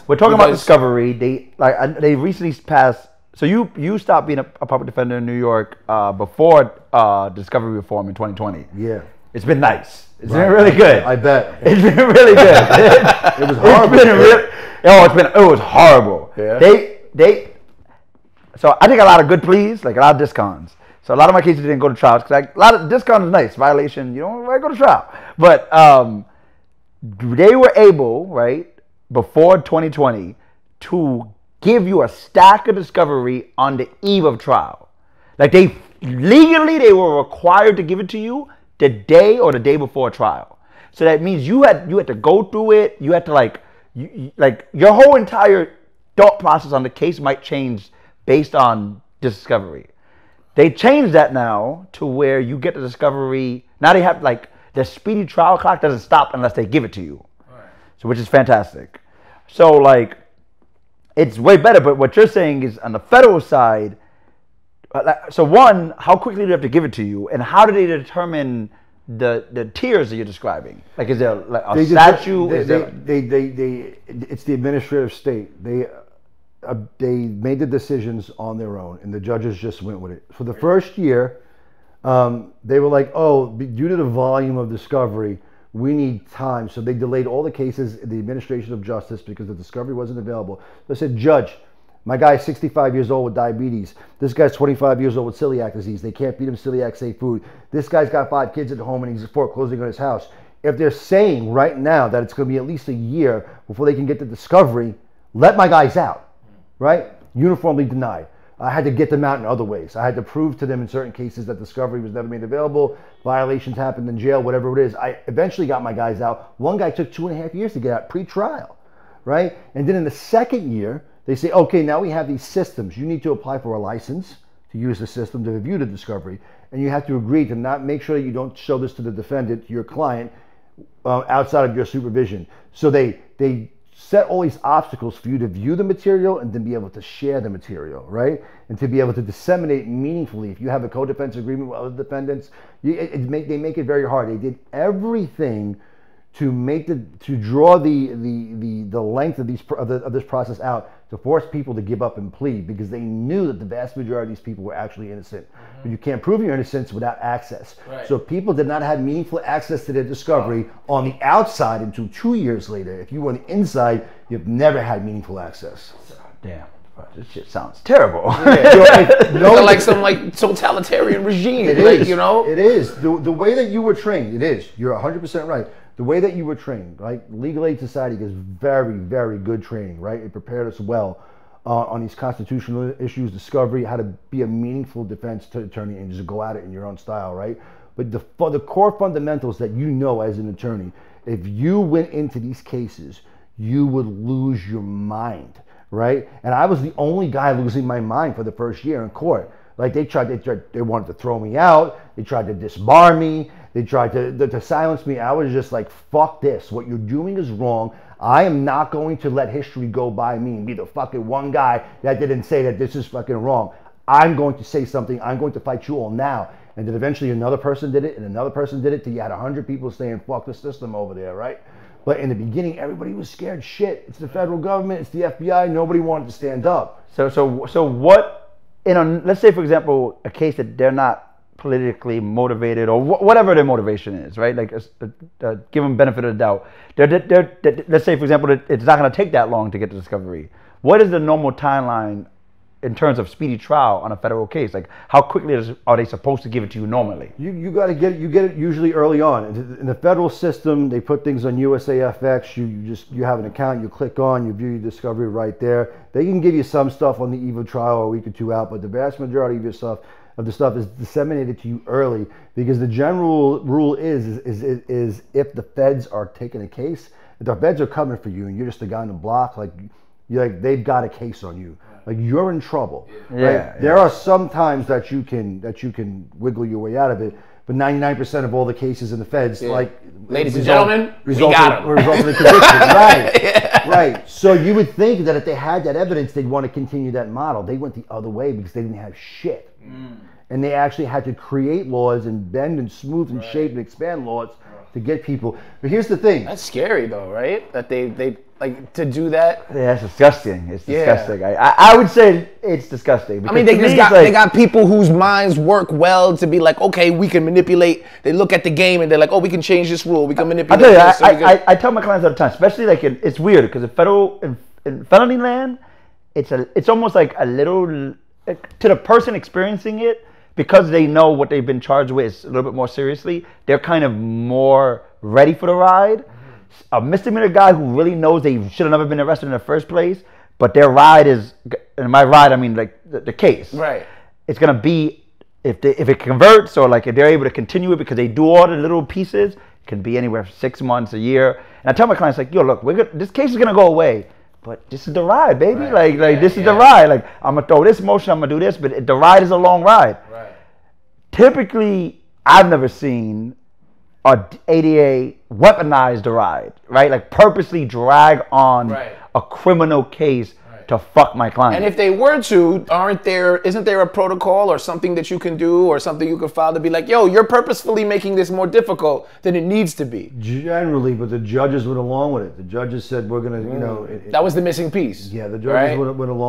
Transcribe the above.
We're talking about discovery. They recently passed. So you stopped being a public defender in New York before discovery reform in 2020. Yeah, it's been nice. It's been really good. I bet it's been really good. It was horrible. It was horrible. Yeah. So I think a lot of good pleas, like a lot of discons. So a lot of my cases didn't go to trial. Like a lot of discon is nice. Violation, you don't want to go to trial. But they were able, right, before 2020, to give you a stack of discovery on the eve of trial. Like they were required to give it to you the day or the day before trial. So that means you had to go through it. You had to like your whole entire thought process on the case might change based on discovery. They changed that now to where you get the discovery. Now they have like the speedy trial clock doesn't stop unless they give it to you. Right. So which is fantastic. So like it's way better. But what you're saying is on the federal side. So one, how quickly do they have to give it to you, and how do they determine the tiers that you're describing? Like, is there like a statute? It's the administrative state. They made the decisions on their own, and the judges just went with it. For the first year, they were like, oh, due to the volume of discovery, we need time. So they delayed all the cases in the administration of justice because the discovery wasn't available. They said, Judge, my guy's 65 years old with diabetes. This guy's 25 years old with celiac disease. They can't feed him celiac safe food. This guy's got 5 kids at home and he's foreclosing on his house. If they're saying right now that it's going to be at least a year before they can get the discovery, let my guys out, right? Uniformly denied. I had to get them out in other ways. I had to prove to them in certain cases that discovery was never made available, violations happened in jail, whatever it is. I eventually got my guys out. One guy took 2.5 years to get out pre-trial, right? And then in the second year, they say, okay, now we have these systems. You need to apply for a license to use the system to review the discovery. And you have to agree to not make sure that you don't show this to the defendant, to your client, outside of your supervision. So they set all these obstacles for you to view the material and then be able to share the material, right? And to be able to disseminate meaningfully. If you have a co-defense agreement with other defendants, they make it very hard. They did everything to draw the length of this process out, to force people to give up and plead, because they knew that the vast majority of these people were actually innocent. But you can't prove your innocence without access. Right. So people did not have meaningful access to their discovery on the outside until 2 years later. If you were on the inside, you've never had meaningful access. Damn. This shit sounds terrible. Yeah. Like some totalitarian regime. It is. You know? It is. The way that you were trained, it is. You're 100% right. The way that you were trained, right? Legal Aid Society gives very, very good training, right? It prepared us well on these constitutional issues, discovery, how to be a meaningful defense attorney and just go at it in your own style, right? But the core fundamentals that you know as an attorney, if you went into these cases, you would lose your mind, right? And I was the only guy losing my mind for the first year in court. Like they wanted to throw me out. They tried to disbar me. They tried to silence me. I was just like, fuck this. What you're doing is wrong. I am not going to let history go by me and be the fucking one guy that didn't say that this is fucking wrong. I'm going to say something. I'm going to fight you all now. And then eventually another person did it and another person did it till you had 100 people saying, fuck the system over there, right? But in the beginning, everybody was scared shit. It's the federal government. It's the FBI. Nobody wanted to stand up. So what? Let's say, for example, a case that they're not politically motivated or whatever their motivation is, right? Like, give them benefit of the doubt. Let's say, for example, that it's not going to take that long to get to discovery. What is the normal timeline in terms of speedy trial on a federal case? Like, how quickly are they supposed to give it to you normally? You got to get it usually early on. In the federal system, they put things on USAFX. You have an account, you click on, you view your discovery right there. They can give you some stuff on the eve of trial or a week or two out, but the vast majority of the stuff is disseminated to you early, because the general rule is if the feds are taking a case, if the feds are coming for you and you're just a guy on the block, they've got a case on you. Like, you're in trouble. Yeah. Right? There are some times that you can wiggle your way out of it, but 99% of all the cases in the feds, ladies and gentlemen, we got them. Result in a conviction. Right. Yeah. Right. So you would think that if they had that evidence, they'd want to continue that model. They went the other way because they didn't have shit. And they actually had to create laws and bend and smooth and shape and expand laws to get people. But here's the thing. That's scary though, right? That they Like to do that? Yeah, it's disgusting. It's disgusting. I would say it's disgusting. I mean, they got people whose minds work well to be like, okay, we can manipulate. They look at the game and they're like, oh, we can change this rule. We can manipulate. I tell my clients all the time, especially like it's weird because in felony land, it's almost like a little to the person experiencing it, because they know what they've been charged with a little bit more seriously. They're kind of more ready for the ride. A misdemeanor guy who really knows they should have never been arrested in the first place, but their ride is, and my ride, I mean like the case. Right. It's gonna be if it converts, or like if they're able to continue it because they do all the little pieces, it can be anywhere from 6 months, a year. And I tell my clients like, yo, look, this case is gonna go away, but this is the ride, baby. Right. Like this is the ride. Like I'm gonna throw this motion, I'm gonna do this, but the ride is a long ride. Right. Typically, I've never seen a ADA weaponize the ride, right? Like purposely drag on a criminal case to fuck my client. And if they were to, isn't there a protocol or something that you can do or something you can file to be like, yo, you're purposefully making this more difficult than it needs to be? Generally, but the judges went along with it. The judges said, we're going to, that was the missing piece. Yeah, the judges went along.